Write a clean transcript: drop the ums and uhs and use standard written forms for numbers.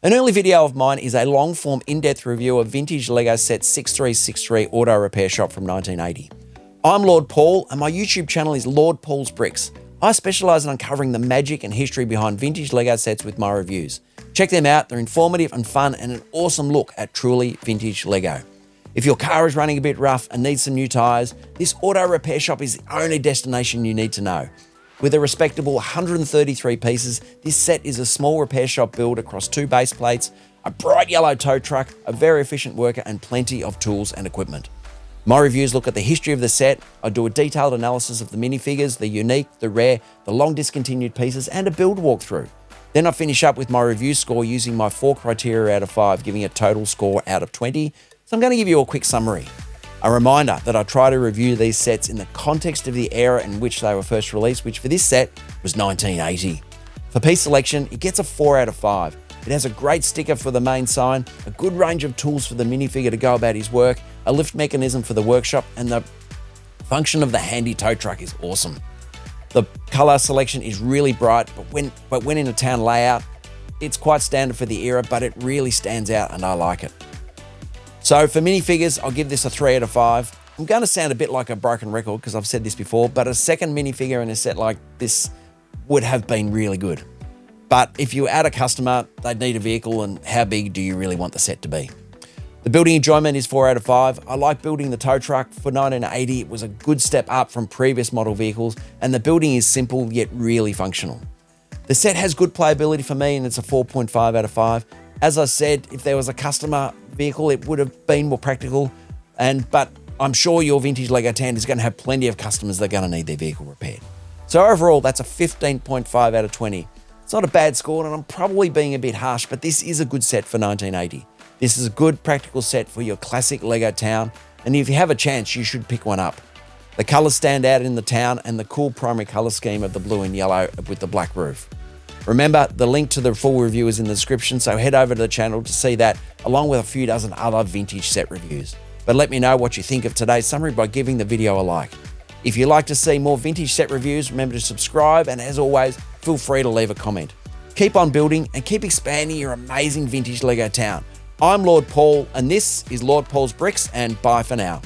An early video of mine is a long-form in-depth review of vintage Lego set 6363 Auto Repair Shop from 1980. I'm Lord Paul and my YouTube channel is Lord Paul's Bricks. I specialise in uncovering the magic and history behind vintage Lego sets with my reviews. Check them out, they're informative and fun and an awesome look at truly vintage Lego. If your car is running a bit rough and needs some new tyres, this auto repair shop is the only destination you need to know. With a respectable 133 pieces, this set is a small repair shop build across 2 base plates, a bright yellow tow truck, a very efficient worker and plenty of tools and equipment. My reviews look at the history of the set, I do a detailed analysis of the minifigures, the unique, the rare, the long discontinued pieces and a build walkthrough. Then I finish up with my review score using my 4 criteria out of 5, giving a total score out of 20. So I'm going to give you a quick summary. A reminder that I try to review these sets in the context of the era in which they were first released, which for this set was 1980. For piece selection, it gets a 4 out of 5. It has a great sticker for the main sign, a good range of tools for the minifigure to go about his work, a lift mechanism for the workshop, and the function of the handy tow truck is awesome. The colour selection is really bright, but when in a town layout, it's quite standard for the era, but it really stands out and I like it. So for minifigures, I'll give this a 3 out of 5. I'm going to sound a bit like a broken record because I've said this before, but a second minifigure in a set like this would have been really good. But if you add a customer, they'd need a vehicle, and how big do you really want the set to be? The building enjoyment is 4 out of 5. I like building the tow truck. For 1980, it was a good step up from previous model vehicles, and the building is simple yet really functional. The set has good playability for me, and it's a 4.5 out of 5. As I said, if there was a customer vehicle, it would have been more practical, but I'm sure your vintage Lego town is going to have plenty of customers that are going to need their vehicle repaired. So overall, that's a 15.5 out of 20. It's not a bad score, and I'm probably being a bit harsh, but this is a good set for 1980. This is a good practical set for your classic Lego town, and if you have a chance, you should pick one up. The colours stand out in the town and the cool primary colour scheme of the blue and yellow with the black roof. Remember, the link to the full review is in the description, so head over to the channel to see that, along with a few dozen other vintage set reviews. But let me know what you think of today's summary by giving the video a like. If you'd like to see more vintage set reviews, remember to subscribe, and as always, feel free to leave a comment. Keep on building and keep expanding your amazing vintage Lego town. I'm Lord Paul, and this is Lord Paul's Bricks, and bye for now.